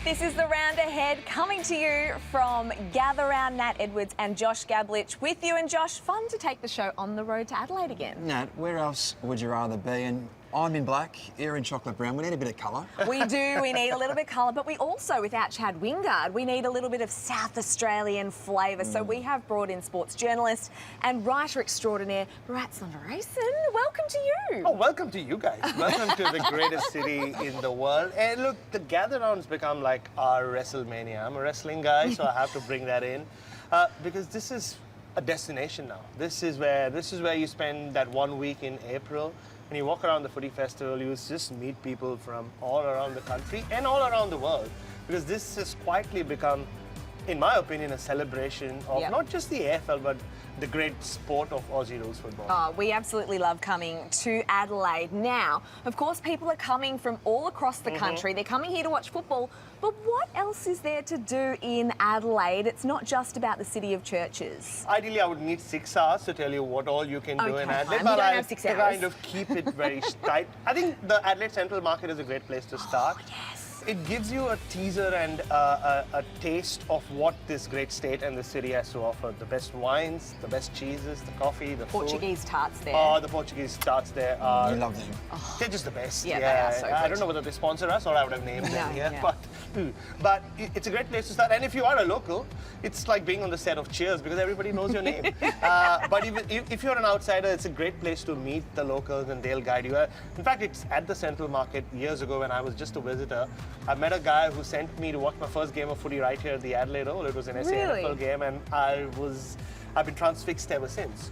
This is the round ahead, coming to you from Gather Round Nat Edwards and Josh Gabelich with you. And Josh, fun to take the show on the road to Adelaide again. Nat, where else would you rather be? And I'm in black, you're in chocolate brown. We need a bit of colour. We do. We need a little bit of colour, but we also, without Chad Wingard, we need a little bit of South Australian flavour. So we have brought in sports journalist and writer extraordinaire, Bharat Sundaresan. Welcome to you. Oh, welcome to you guys. Welcome to the greatest city in the world. And look, the Gather Round's become like our WrestleMania. I'm a wrestling guy, so I have to bring that in. Because this is a destination now. This is where you spend that 1 week in April. When you walk around the footy festival, you just meet people from all around the country and all around the world. Because this has quietly become, in my opinion, a celebration of not just the AFL, but the great sport of Aussie rules football. Oh, we absolutely love coming to Adelaide. Now, of course, people are coming from all across the country. They're coming here to watch football. But what else is there to do in Adelaide? It's not just about the city of churches. Ideally, I would need 6 hours to tell you what all you can do in Adelaide. But I have 6 hours. kind of keep it very tight. I think the Adelaide Central Market is a great place to start. Oh, yes. It gives you a teaser and a taste of what this great state and the city has to offer. The best wines, the best cheeses, the coffee, the Portuguese food. tarts there. Oh, the Portuguese tarts there are... You love them. They're just the best. Yeah, they are so I good. don't know whether they sponsor us or I would have named them here. Yeah. But it's a great place to start. And if you are a local, it's like being on the set of Cheers because everybody knows your name. But if you're an outsider, it's a great place to meet the locals and they'll guide you. In fact, it's at the Central Market years ago when I was just a visitor. I met a guy who sent me to watch my first game of footy right here at the Adelaide Oval. It was an SANFL game and I've been transfixed ever since.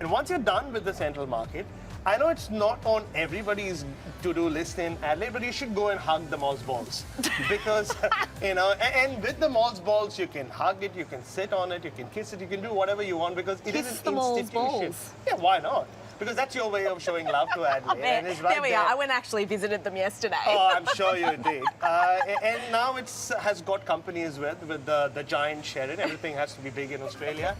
And once you're done with the Central Market, I know it's not on everybody's to-do list in Adelaide, but you should go and hug the Moz balls. Because, and with the Moz balls, you can hug it, you can sit on it, you can kiss it, you can do whatever you want because it is an institution. Balls. Yeah, why not? Because that's your way of showing love to Adelaide. And it's right there we are. I went and actually visited them yesterday. Oh, I'm sure you did. And now it has got company as well with the giant Sharon. Everything has to be big in Australia.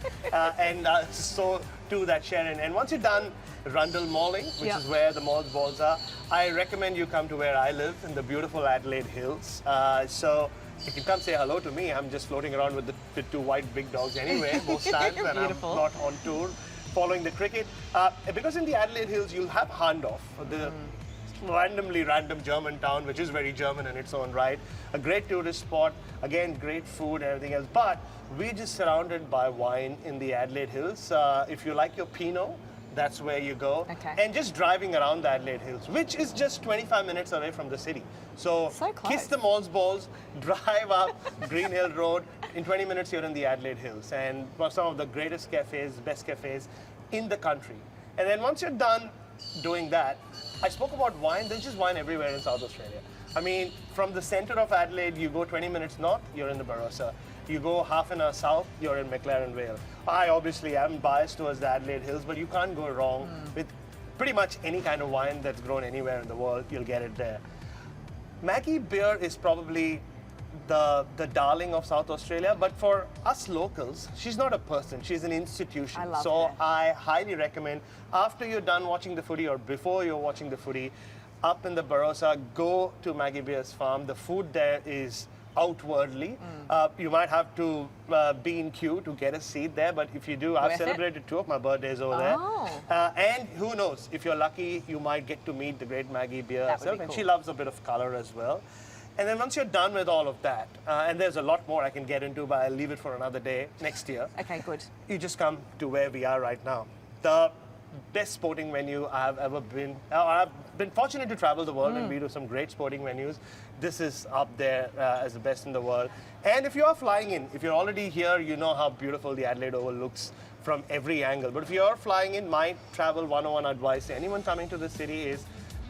So too that Sharon. And once you're done Rundle Malling, which is where the Moz balls are, I recommend you come to where I live in the beautiful Adelaide Hills. So if you come say hello to me, I'm just floating around with the 2 white big dogs anyway, most times when I'm not on tour. Following the cricket, because in the Adelaide Hills you'll have Handorf, the randomly random German town, which is very German in its own right. A great tourist spot, again great food and everything else. But we're just surrounded by wine in the Adelaide Hills. If you like your Pinot, that's where you go. Okay. And just driving around the Adelaide Hills, which is just 25 minutes away from the city. So kiss the Moz balls, drive up Green Hill Road. In 20 minutes, you're in the Adelaide Hills. And some of the greatest cafes, best cafes in the country. And then once you're done doing that, I spoke about wine. There's just wine everywhere in South Australia. I mean, from the center of Adelaide, you go 20 minutes north, you're in the Barossa. You go half an hour south, you're in McLaren Vale. I obviously am biased towards the Adelaide Hills, but you can't go wrong with pretty much any kind of wine that's grown anywhere in the world. You'll get it there. Maggie beer is probably the darling of South Australia, but for us locals, she's not a person, she's an institution. I love so her. I highly recommend, after you're done watching the footy or before you're watching the footy, up in the Barossa, go to Maggie Beer's farm. The food there is outwardly. You might have to be in queue to get a seat there, but if you do, I've celebrated 2 of my birthdays over there. And who knows, if you're lucky, you might get to meet the great Maggie Beer herself, and she loves a bit of color as well. And then once you're done with all of that, and there's a lot more I can get into, but I'll leave it for another day next year. Okay, good. You just come to where we are right now. The best sporting venue I have ever been. I've been fortunate to travel the world and be to some great sporting venues. This is up there as the best in the world. And if you are flying in, if you're already here, you know how beautiful the Adelaide Oval looks from every angle. But if you're flying in, my travel 101 advice to anyone coming to the city is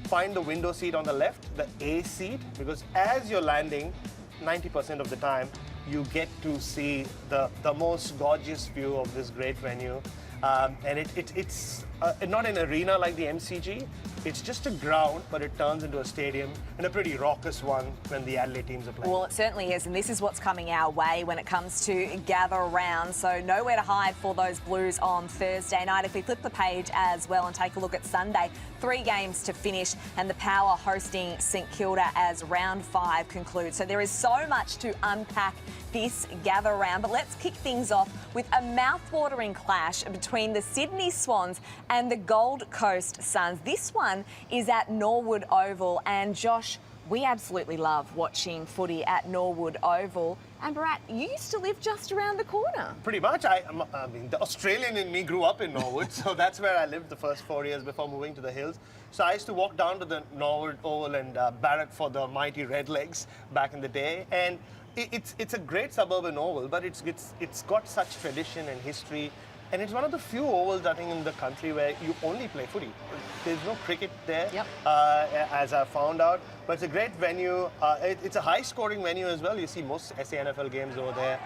find the window seat on the left, the A seat, because as you're landing, 90% of the time, you get to see the most gorgeous view of this great venue. And it's not an arena like the MCG. It's just a ground, but it turns into a stadium, and a pretty raucous one when the Adelaide teams are playing. Well, it certainly is, and this is what's coming our way when it comes to gather around. So nowhere to hide for those Blues on Thursday night. If we flip the page as well and take a look at Sunday, 3 games to finish, and the Power hosting St Kilda as round 5 concludes. So there is so much to unpack this gather round, but let's kick things off with a mouth-watering clash between the Sydney Swans and the Gold Coast Suns. This one is at Norwood Oval, and Josh, we absolutely love watching footy at Norwood Oval. And Bharat, you used to live just around the corner. Pretty much. I mean, the Australian in me grew up in Norwood, so that's where I lived the first 4 years before moving to the hills. So I used to walk down to the Norwood Oval and barrack for the mighty Redlegs back in the day. And it's a great suburban oval, but it's got such tradition and history. And it's one of the few ovals, I think, in the country where you only play footy. There's no cricket there, as I found out. But it's a great venue. It's a high-scoring venue as well. You see most SANFL games over there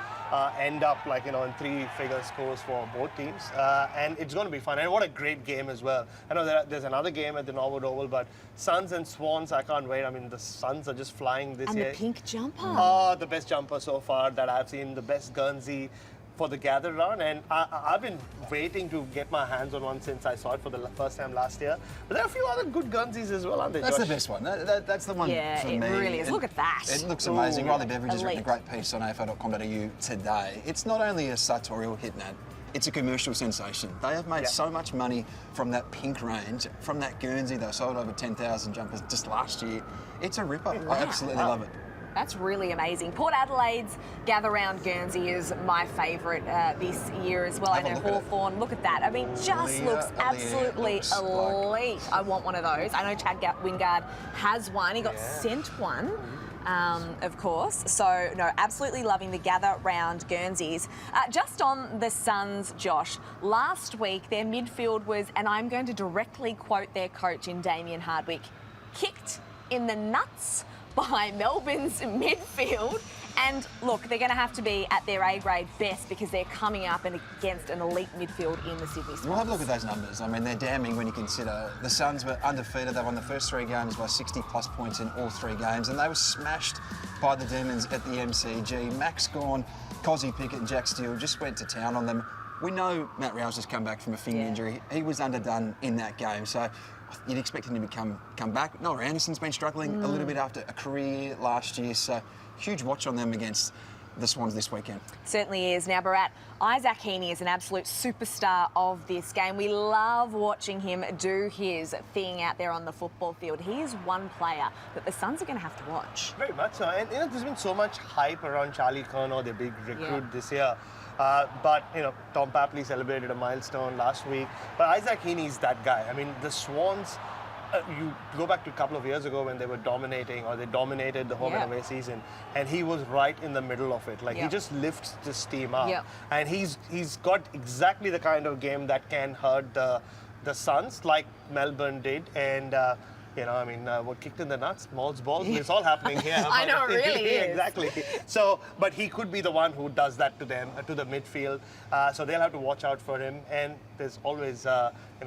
end up in 3-figure scores for both teams. And it's going to be fun. And what a great game as well. I know there's another game at the Norwood Oval, but Suns and Swans, I can't wait. I mean, the Suns are just flying this year. And the pink jumper. Oh, the best jumper so far that I've seen. The best Guernsey for the gather round, and I've been waiting to get my hands on one since I saw it for the first time last year. But there are a few other good Guernseys as well, aren't there, That's Josh? the best one. That's the one for me. Yeah, it really is. Look at that. It looks amazing. Ooh, Riley Beveridge has written a elite. great piece on afl.com.au today. It's not only a sartorial hit, Nat, it's a commercial sensation. They have made so much money from that pink range, from that Guernsey. They sold over 10,000 jumpers just last year. It's a ripper. I absolutely love it. That's really amazing. Port Adelaide's Gather Round Guernsey is my favourite this year as well. I know Hawthorn, look at that. I mean, just looks absolutely elite. I want one of those. I know Chad Wingard has one. He got sent one. Of course. So, no, absolutely loving the Gather Round Guernseys. Just on the Suns, Josh, last week their midfield was, and I'm going to directly quote their coach in Damien Hardwick, kicked in the nuts by Melbourne's midfield. And look, they're going to have to be at their A-grade best because they're coming up and against an elite midfield in the Sydney Swans. We'll have a look at those numbers. I mean, they're damning when you consider the Suns were undefeated. They won the first 3 games by 60-plus points in all 3 games, and they were smashed by the Demons at the MCG. Max Gawn, Cozzy Pickett and Jack Steele just went to town on them. We know Matt Rouse has come back from a finger injury. He was underdone in that game, so you'd expect him to come back. Noah Anderson's been struggling a little bit after a career last year, so huge watch on them against the Swans this weekend. Certainly is. Now, Bharat, Isaac Heeney is an absolute superstar of this game. We love watching him do his thing out there on the football field. He is one player that the Suns are going to have to watch. Very much so. And there's been so much hype around Charlie Curnow, their big recruit this year. But Tom Papley celebrated a milestone last week. But Isaac Heeney is that guy. I mean, the Swans, you go back to a couple of years ago when they were dominating, or they dominated the home and away season, and he was right in the middle of it. Like, he just lifts this team up. And he's got exactly the kind of game that can hurt the Suns, like Melbourne did. And what kicked in the nuts, Maul's balls, it's all happening here. I know, it really is. Exactly. So, but he could be the one who does that to them, to the midfield. So they'll have to watch out for him. And there's always,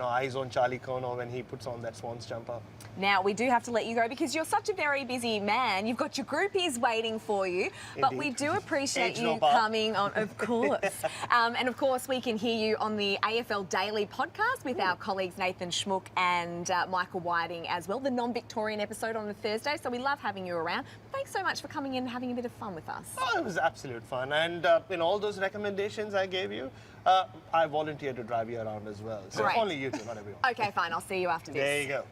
eyes on Charlie Curnow when he puts on that Swans jumper. Now, we do have to let you go because you're such a very busy man. You've got your groupies waiting for you. But we do appreciate you coming on, of course. And, of course, we can hear you on the AFL Daily podcast with our colleagues Nathan Schmuck and Michael Whiting as well, the non-Victorian episode on a Thursday. So we love having you around. But thanks so much for coming in and having a bit of fun with us. Oh, it was absolute fun. And in all those recommendations I gave you, I volunteered to drive you around as well. So only you two, not everyone. Okay, fine. I'll see you after this. There you go.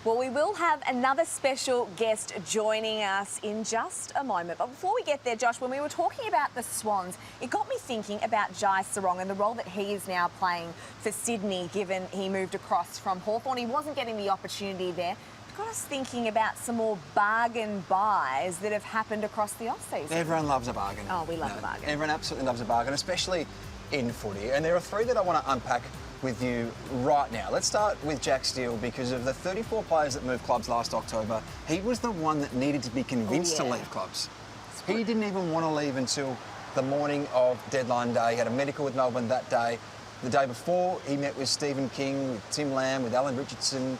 Well, we will have another special guest joining us in just a moment. But before we get there, Josh, when we were talking about the Swans, it got me thinking about Jai Sarong and the role that he is now playing for Sydney, given he moved across from Hawthorn. He wasn't getting the opportunity there. It got us thinking about some more bargain buys that have happened across the off-season. Everyone loves a bargain. Oh, we love a bargain. Everyone absolutely loves a bargain, especially in footy. And there are 3 that I want to unpack with you right now. Let's start with Jack Steele, because of the 34 players that moved clubs last October, he was the one that needed to be convinced to leave clubs. He didn't even want to leave until the morning of deadline day. He had a medical with Melbourne that day. The day before, he met with Stephen King, with Tim Lamb, with Alan Richardson,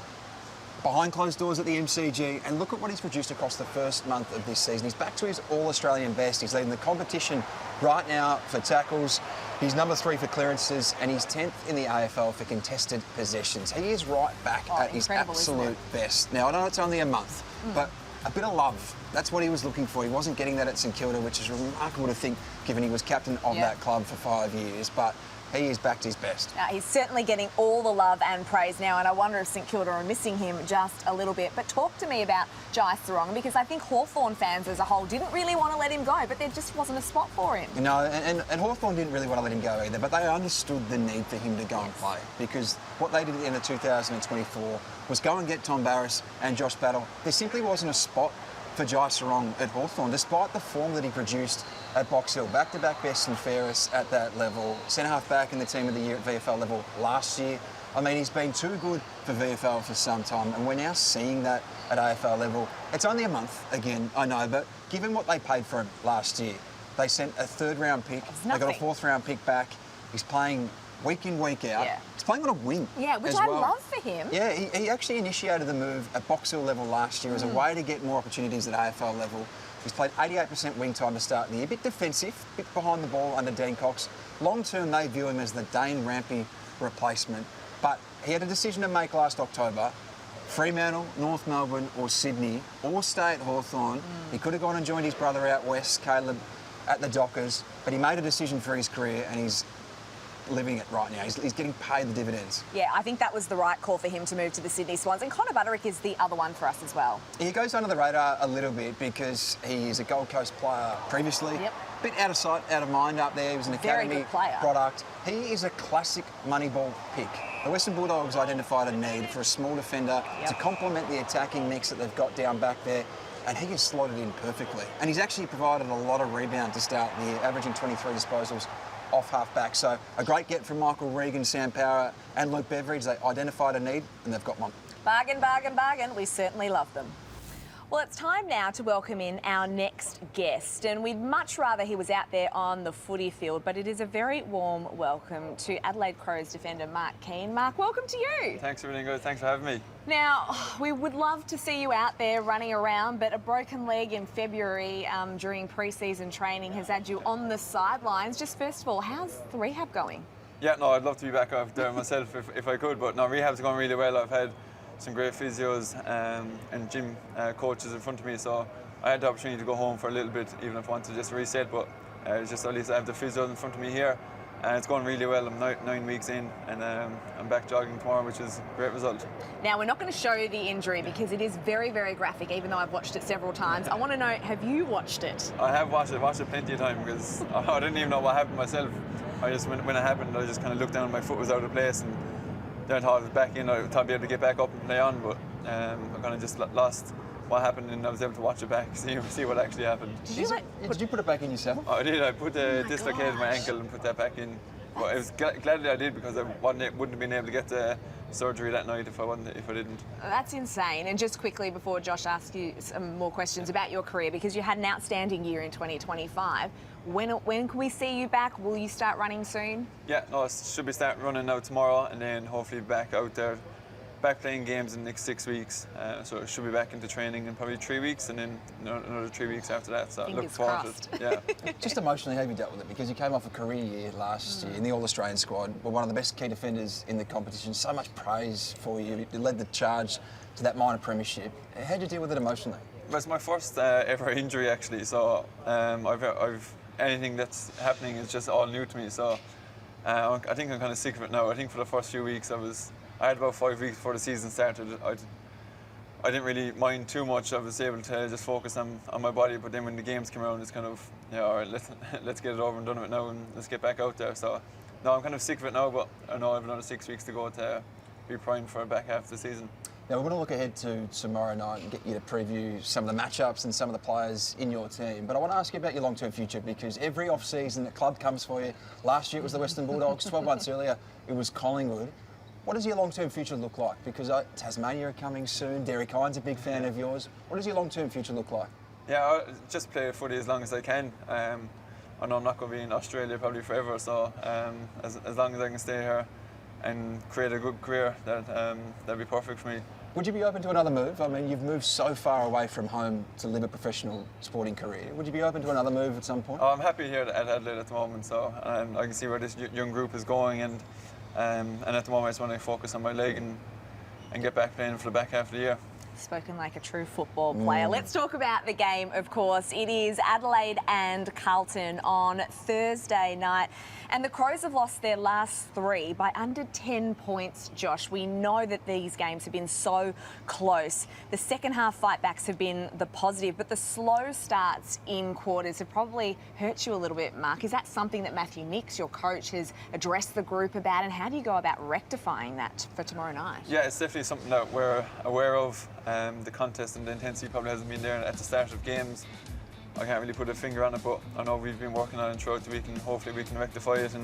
behind closed doors at the MCG, and look at what he's produced across the first month of this season. He's back to his All-Australian best. He's leading the competition right now for tackles. He's number 3 for clearances, and he's 10th in the AFL for contested possessions. He is right back at his absolute best. Now, I know it's only a month, but a bit of love. That's what he was looking for. He wasn't getting that at St Kilda, which is remarkable to think, given he was captain of that club for 5 years. But he is back to his best. He's certainly getting all the love and praise now, and I wonder if St Kilda are missing him just a little bit. But talk to me about Jai Sarong, because I think Hawthorn fans as a whole didn't really want to let him go, but there just wasn't a spot for him. No, and Hawthorn didn't really want to let him go either, but they understood the need for him to go and play, because what they did at the end of 2024 was go and get Tom Barrass and Josh Battle. There simply wasn't a spot for Jai Sarong at Hawthorn, despite the form that he produced at Box Hill. Back-to-back best and fairest at that level. Centre-half back in the team of the year at VFL level last year. I mean, he's been too good for VFL for some time, and we're now seeing that at AFL level. It's only a month, again, I know, but given what they paid for him last year, they sent a 3rd-round pick, they got a 4th-round pick back. He's playing week in, week out. Yeah. He's playing on a wing. Yeah, which as I well. love for him. Yeah, he actually initiated the move at Box Hill level last year as a way to get more opportunities at AFL level. He's played 88% wing time to start the year. A bit defensive, a bit behind the ball under Dean Cox. Long term, they view him as the Dane Rampy replacement. But he had a decision to make last October. Fremantle, North Melbourne or Sydney, or stay at Hawthorn. He could have gone and joined his brother out west, Caleb, at the Dockers, but he made a decision for his career, and he's living it right now. He's getting paid the dividends. Yeah, I think that was the right call for him to move to the Sydney Swans. And Connor Butterick is the other one for us as well. He goes under the radar a little bit because he is a Gold Coast player previously. Yep. Bit out of sight, out of mind up there. He was an academy product. He is a classic Moneyball pick. The Western Bulldogs identified a need for a small defender to complement the attacking mix that they've got down back there, and he has slotted in perfectly. And he's actually provided a lot of rebound to start the year, averaging 23 disposals off half-back. So a great get from Michael Regan, Sam Power and Luke Beveridge. They identified a need and they've got one. Bargain, bargain, bargain. We certainly love them. Well, it's time now to welcome in our next guest, and we'd much rather he was out there on the footy field, but it is a very warm welcome to Adelaide Crows defender Mark Keane. Mark, welcome to you. Thanks for being good. Thanks for having me. Now, we would love to see you out there running around, but a broken leg in February during pre-season training has had you on the sidelines. Just first of all, how's the rehab going? Yeah, no, I'd love to be back out there myself if I could, but no, rehab's going really well. I've had some great physios and gym coaches in front of me, so I had the opportunity to go home for a little bit, even if I wanted to just reset, but it's just at least I have the physio in front of me here, and it's going really well. I'm 9 weeks in, and I'm back jogging tomorrow, which is a great result. Now, we're not going to show you the injury because it is very, very graphic, even though I've watched it several times. I want to know, have you watched it? I have watched it plenty of times because I didn't even know what happened myself. I just, when it happened, I just kind of looked down and my foot was out of place, and then I thought I was back in. I thought I'd be able to get back up and play on, but I kind of just lost what happened, and I was able to watch it back, see what actually happened. Did you put it back in yourself? I did. I put dislocated my ankle and put that back in. But I was glad that I did, because I wouldn't have been able to get the surgery that night if I didn't. That's insane. And just quickly, before Josh asks you some more questions about your career, because you had an outstanding year in 2025, when can we see you back? Will you start running soon? Yeah, no, I should be starting running now tomorrow, and then hopefully back out there, back playing games in the next 6 weeks. So I should be back into training in probably 3 weeks, and then another 3 weeks after that. So look forward to it. Yeah. Just emotionally, how have you dealt with it? Because you came off a career year last year in the All-Australian squad, were one of the best key defenders in the competition. So much praise for you. You led the charge to that minor premiership. How did you deal with it emotionally? Well, it's my first ever injury, actually. So I've anything that's happening is just all new to me. So I think I'm kind of sick of it now. I think for the first few weeks I had about 5 weeks before the season started. I didn't really mind too much. I was able to just focus on my body, but then when the games came around, it's kind of, all right, let's get it over and done with now, and let's get back out there. So no, I'm kind of sick of it now, but I know I have another 6 weeks to go to be primed for the back half of the season. Now, we're going to look ahead to tomorrow night and get you to preview some of the matchups and some of the players in your team. But I want to ask you about your long-term future, because every off-season the club comes for you. Last year it was the Western Bulldogs, 12 months earlier it was Collingwood. What does your long-term future look like? Because Tasmania are coming soon. Derek Hines a big fan of yours. What does your long-term future look like? Yeah, I'll just play footy as long as I can. I know I'm not going to be in Australia probably forever. So as long as I can stay here and create a good career, that'd be perfect for me. Would you be open to another move? I mean, you've moved so far away from home to live a professional sporting career. Would you be open to another move at some point? Oh, I'm happy here at Adelaide at the moment, so I can see where this young group is going, and at the moment I just want to focus on my leg and get back playing for the back half of the year. Spoken like a true football player. Let's talk about the game, of course. It is Adelaide and Carlton on Thursday night. And the Crows have lost their last 3 by under 10 points, Josh. We know that these games have been so close. The second half fightbacks have been the positive, but the slow starts in quarters have probably hurt you a little bit, Mark. Is that something that Matthew Nicks, your coach, has addressed the group about? And how do you go about rectifying that for tomorrow night? Yeah, it's definitely something that we're aware of. The contest and the intensity probably hasn't been there at the start of games. I can't really put a finger on it, but I know we've been working on it throughout the week, and hopefully we can rectify it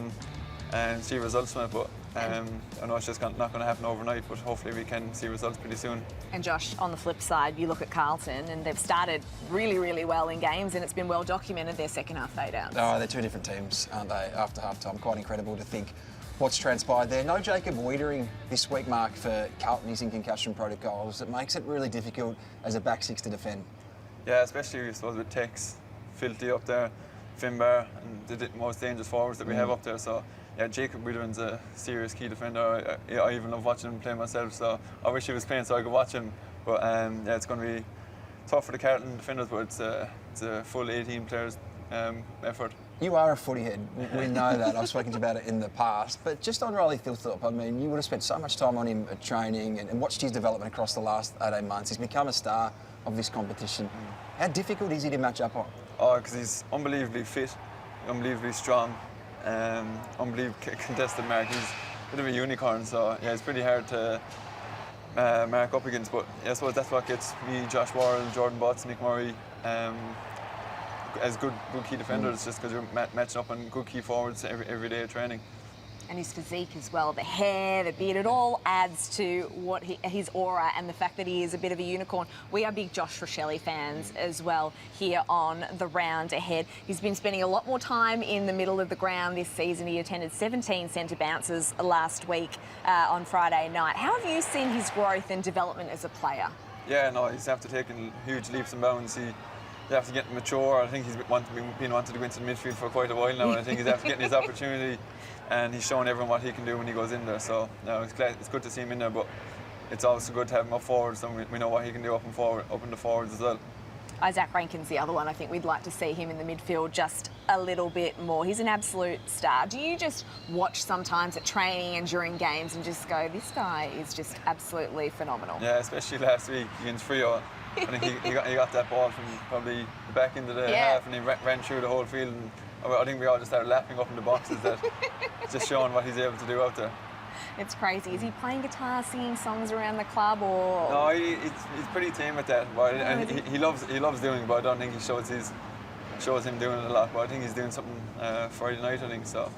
and see results from it. But I know it's just not going to happen overnight, but hopefully we can see results pretty soon. And Josh, on the flip side, you look at Carlton and they've started really, really well in games, and it's been well documented their second half fade-outs. Oh, they're two different teams, aren't they, after half-time? Quite incredible to think what's transpired there. No Jacob Wiedering this week, Mark, for Carlton. He's in concussion protocols. It makes it really difficult as a back six to defend. Yeah, especially I suppose with Tex, Filthy up there, Finbar, and the most dangerous forwards that we have up there. So yeah, Jacob Wiederen's a serious key defender. I even love watching him play myself. So I wish he was playing so I could watch him. But yeah, it's going to be tough for the Carlton defenders, but it's a full 18 players effort. You are a footy head. We know that. I've spoken to you about it in the past. But just on Riley Thilthorpe, I mean, you would have spent so much time on him at training and watched his development across the last 18 months. He's become a star of this competition. How difficult is he to match up on? Oh, because he's unbelievably fit, unbelievably strong, unbelievably contested mark. He's a bit of a unicorn, so yeah, it's pretty hard to mark up against. But yeah, I suppose that's what gets me, Josh Warren, Jordan Butts, Nick Murray, as good key defenders, just because you're matching up on good key forwards every day of training. And his physique as well, the hair, the beard, it all adds to what his aura and the fact that he is a bit of a unicorn. We are big Josh Rochelli fans as well here on the round ahead. He's been spending a lot more time in the middle of the ground this season. He attended 17 centre bounces last week on Friday night. How have you seen his growth and development as a player? Yeah, no, he's after taking huge leaps and bounds. He's after getting mature. I think he's been wanting to go into the midfield for quite a while now, and I think he's after getting his opportunity, and he's showing everyone what he can do when he goes in there. So no, it's good to see him in there, but it's also good to have him up forward, so we know what he can do up in the forwards as well. Isaac Rankin's the other one. I think we'd like to see him in the midfield just a little bit more. He's an absolute star. Do you just watch sometimes at training and during games and just go, this guy is just absolutely phenomenal? Yeah, especially last week against Frio. I think he got that ball from probably the back into the half, and he ran through the whole field. And I think we all just started lapping up in the boxes, that just showing what he's able to do out there. It's crazy. Is he playing guitar, singing songs around the club, or? No, he's pretty tame at that. But and he loves doing it, but I don't think he shows him doing it a lot. But I think he's doing something Friday night, I think so.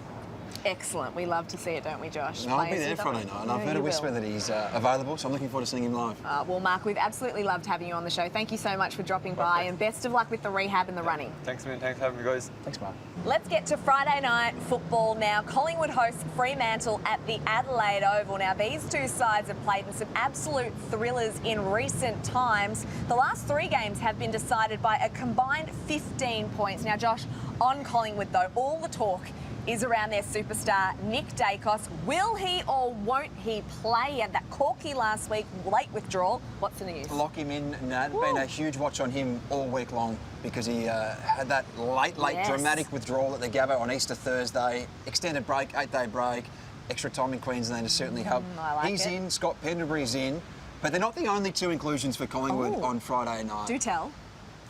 Excellent. We love to see it, don't we, Josh? No, I'll be there Friday night, and I've heard a whisper that he's available, so I'm looking forward to seeing him live. Well, Mark, we've absolutely loved having you on the show. Thank you so much for dropping by, and best of luck with the rehab and the running. Thanks, man. Thanks for having me, guys. Thanks, Mark. Let's get to Friday night football now. Collingwood hosts Fremantle at the Adelaide Oval. Now, these two sides have played in some absolute thrillers in recent times. The last 3 games have been decided by a combined 15 points. Now, Josh, on Collingwood, though, all the talk is around their superstar, Nick Dacos. Will he or won't he play? He had that corky last week, late withdrawal. What's the news? Lock him in, Nat. Been a huge watch on him all week long because he had that late dramatic withdrawal at the Gabba on Easter Thursday. Extended break, 8-day break, extra time in Queensland has certainly helped. He's in, Scott Pendlebury's in, but they're not the only 2 inclusions for Collingwood on Friday night. Do tell.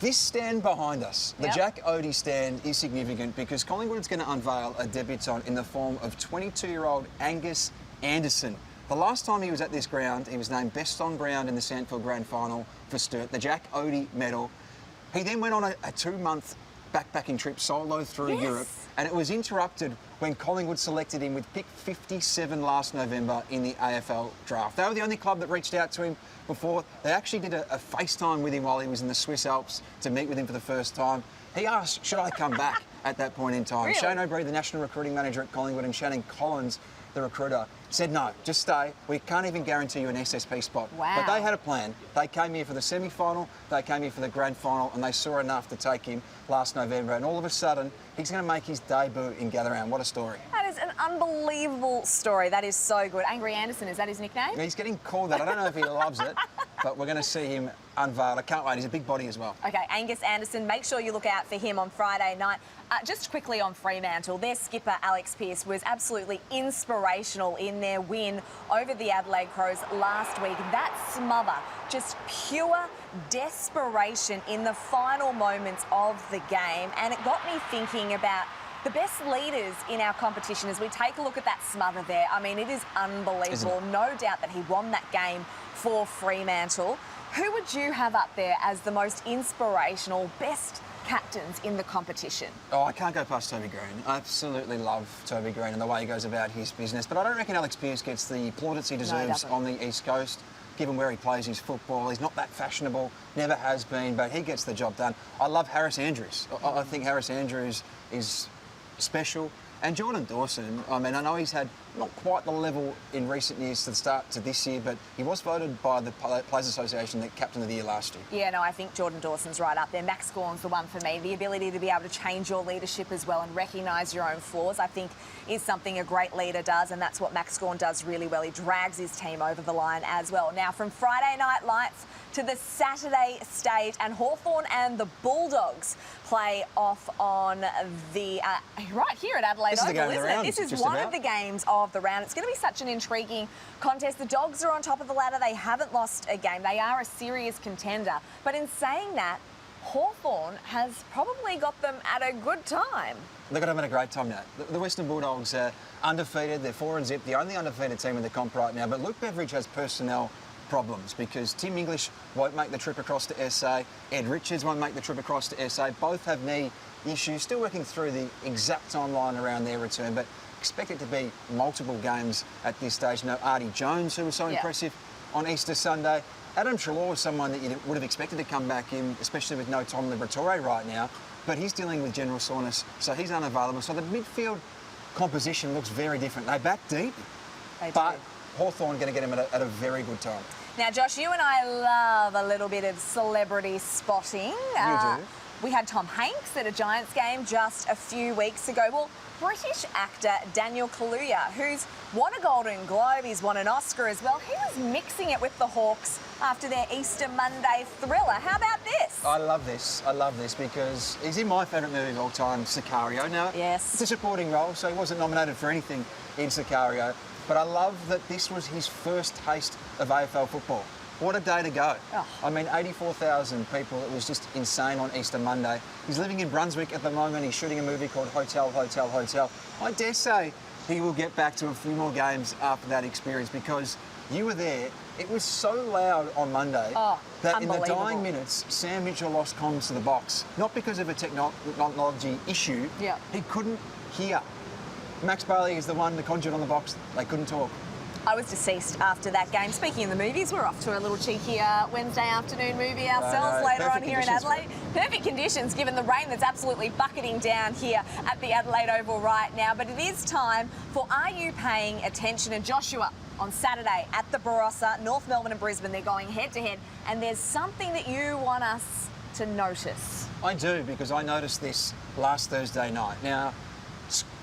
This stand behind us, the Jack Oatey stand, is significant because Collingwood's going to unveil a debutant in the form of 22-year-old Angus Anderson. The last time he was at this ground, he was named best on ground in the Sandfield Grand Final for Sturt, the Jack Oatey medal. He then went on a 2-month backpacking trip solo through Europe, and it was interrupted when Collingwood selected him with pick 57 last November in the AFL draft. They were the only club that reached out to him before. They actually did a FaceTime with him while he was in the Swiss Alps to meet with him for the first time. He asked, should I come back? at that point in time. Really? Shane O'Brien, the national recruiting manager at Collingwood, and Shannon Collins, the recruiter, said no, just stay. We can't even guarantee you an SSP spot. Wow. But they had a plan. They came here for the semi-final, they came here for the grand final, and they saw enough to take him last November. And all of a sudden, he's going to make his debut in Gather Round. What a story. That is an unbelievable story. That is so good. Angry Anderson, is that his nickname? He's getting called that. I don't know if he loves it, but we're going to see him unveiled. I can't wait. He's a big body as well. Okay, Angus Anderson, make sure you look out for him on Friday night. Just quickly on Fremantle, their skipper Alex Pearce was absolutely inspirational in their win over the Adelaide Crows last week. That smother, just pure desperation in the final moments of the game. And it got me thinking about the best leaders in our competition as we take a look at that smother there. I mean, it is unbelievable. No doubt that he won that game for Fremantle. Who would you have up there as the most inspirational, best captains in the competition? Oh, I can't go past Toby Green. I absolutely love Toby Green and the way he goes about his business. But I don't reckon Alex Pearce gets the plaudits he deserves on the East Coast, given where he plays his football. He's not that fashionable, never has been, but he gets the job done. I love Harris Andrews. I think Harris Andrews is special. And Jordan Dawson, I mean, I know he's had not quite the level in recent years to the start to this year, but he was voted by the Players Association the Captain of the Year last year. Yeah, no, I think Jordan Dawson's right up there. Max Gawn's the one for me. The ability to be able to change your leadership as well and recognise your own flaws, I think, is something a great leader does, and that's what Max Gawn does really well. He drags his team over the line as well. Now, from Friday Night Lights to the Saturday stage, and Hawthorn and the Bulldogs play off on the right here at Adelaide Oval, isn't it? This is one of the games of the round. It's going to be such an intriguing contest. The Dogs are on top of the ladder. They haven't lost a game. They are a serious contender. But in saying that, Hawthorn has probably got them at a good time. They've got them at a great time now. The Western Bulldogs are undefeated. They're 4-0, the only undefeated team in the comp right now. But Luke Beveridge has personnel problems because Tim English won't make the trip across to SA. Ed Richards won't make the trip across to SA. Both have knee issues. Still working through the exact timeline around their return, but expect it to be multiple games at this stage. No, Artie Jones, who was so impressive on Easter Sunday. Adam Treloar was someone that you would have expected to come back in, especially with no Tom Liberatore right now, but he's dealing with general soreness, so he's unavailable. So the midfield composition looks very different. They back deep, but Hawthorn going to get him at a very good time. Now, Josh, you and I love a little bit of celebrity spotting. You do. We had Tom Hanks at a Giants game just a few weeks ago. Well, British actor Daniel Kaluuya, who's won a Golden Globe, he's won an Oscar as well, he was mixing it with the Hawks after their Easter Monday thriller. How about this? I love this because he's in my favourite movie of all time, Sicario. Now, yes, it's a supporting role, so he wasn't nominated for anything in Sicario. But I love that this was his first taste of AFL football. What a day to go. Oh. I mean, 84,000 people. It was just insane on Easter Monday. He's living in Brunswick at the moment. He's shooting a movie called Hotel, Hotel, Hotel. I dare say he will get back to a few more games after that experience because you were there. It was so loud on Monday that in the dying minutes, Sam Mitchell lost comms to the box. Not because of a technology issue. Yeah. He couldn't hear. Max Bailey is the one, the conduit on the box. They couldn't talk. I was deceased after that game. Speaking of the movies, we're off to a little cheeky Wednesday afternoon movie ourselves later on here in Adelaide. Perfect conditions given the rain that's absolutely bucketing down here at the Adelaide Oval right now. But it is time for Are You Paying Attention? And Joshua, on Saturday at the Barossa, North Melbourne and Brisbane, they're going head to head. And there's something that you want us to notice. I do, because I noticed this last Thursday night. Now,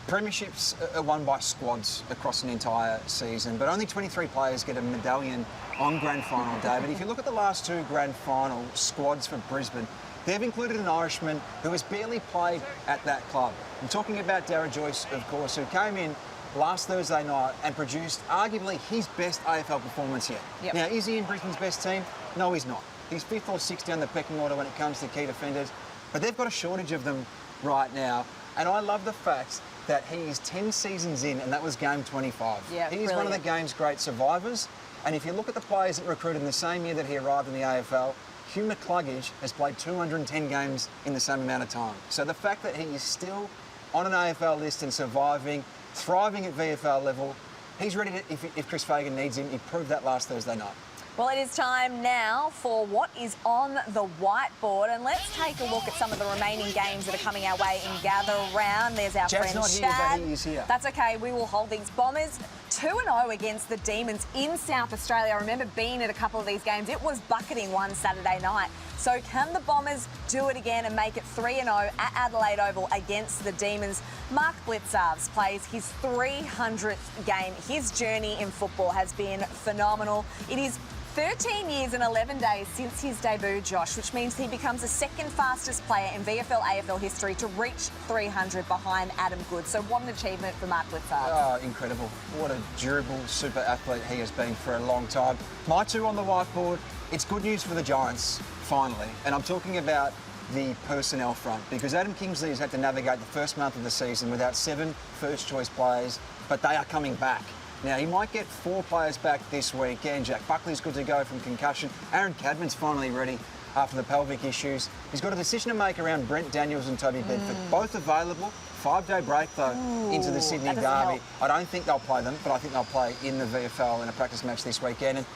premierships are won by squads across an entire season, but only 23 players get a medallion on grand final day. But if you look at the last two grand final squads for Brisbane, they've included an Irishman who has barely played at that club. I'm talking about Darragh Joyce, of course, who came in last Thursday night and produced arguably his best AFL performance yet. Yep. Now, is he in Brisbane's best team? No, he's not. He's 5th or 6th down the pecking order when it comes to key defenders, but they've got a shortage of them right now. And I love the fact that he is 10 seasons in, and that was game 25. Yeah, he is one of the game's great survivors. And if you look at the players that recruited in the same year that he arrived in the AFL, Hugh McCluggage has played 210 games in the same amount of time. So the fact that he is still on an AFL list and surviving, thriving at VFL level, he's ready to, if Chris Fagan needs him, he proved that last Thursday night. Well, it is time now for what is on the whiteboard, and let's take a look at some of the remaining games that are coming our way in Gather Round. There's our Jeff's friend not here, Chad. but he is here. That's okay. We will hold these Bombers 2-0 against the Demons in South Australia. I remember being at a couple of these games. It was bucketing one Saturday night. So can the Bombers do it again and make it 3-0 at Adelaide Oval against the Demons? Mark Blitzarves plays his 300th game. His journey in football has been phenomenal. It is 13 years and 11 days since his debut, Josh, which means he becomes the second fastest player in VFL AFL history to reach 300 behind Adam Good. So what an achievement for Mark Blitzarves. Oh, incredible. What a durable super athlete he has been for a long time. My two on the whiteboard, it's good news for the Giants, finally. And I'm talking about the personnel front, because Adam Kingsley has had to navigate the first month of the season without 7 first-choice players, but they are coming back. Now, he might get 4 players back this weekend. Jack Buckley's good to go from concussion. Aaron Cadman's finally ready after the pelvic issues. He's got a decision to make around Brent Daniels and Toby Bedford. Both available. 5-day break, though, into the Sydney Derby. I don't think they'll play them, but I think they'll play in the VFL in a practice match this weekend. And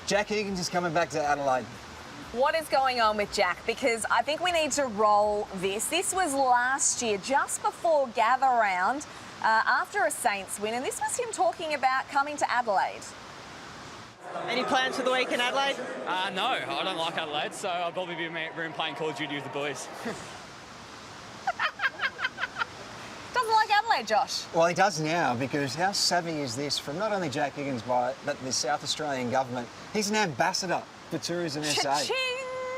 Jack Higgins is coming back to Adelaide. What is going on with Jack? Because I think we need to roll this. This was last year, just before Gather Round, after a Saints win, and this was him talking about coming to Adelaide. Any plans for the week in Adelaide? No, I don't like Adelaide, so I'll probably be in my room playing Call of Duty with the boys. Doesn't like Adelaide, Josh. Well, he does now, because how savvy is this from not only Jack Higgins, but the South Australian government? He's an ambassador for Tourism SA. Cha-ching!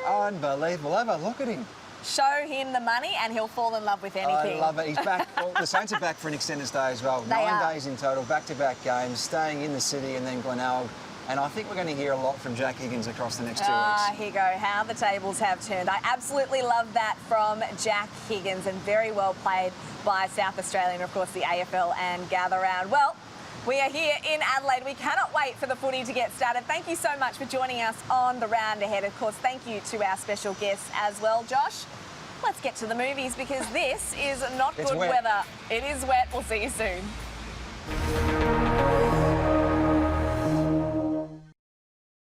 Unbelievable. Have a look at him. Show him the money and he'll fall in love with anything. I love it. He's back. Well, the Saints are back for an extended stay as well. They 9 are. days in total, back-to-back games, staying in the city and then Glenelg. And I think we're going to hear a lot from Jack Higgins across the next 2 weeks. Here you go, how the tables have turned. I absolutely love that from Jack Higgins, and very well played by South Australia and, of course, the AFL and Gather Round. Well, we are here in Adelaide. We cannot wait for the footy to get started. Thank you so much for joining us on the round ahead. Of course, thank you to our special guests as well. Josh, let's get to the movies, because this is not It's good wet. weather. It is wet. We'll see you soon.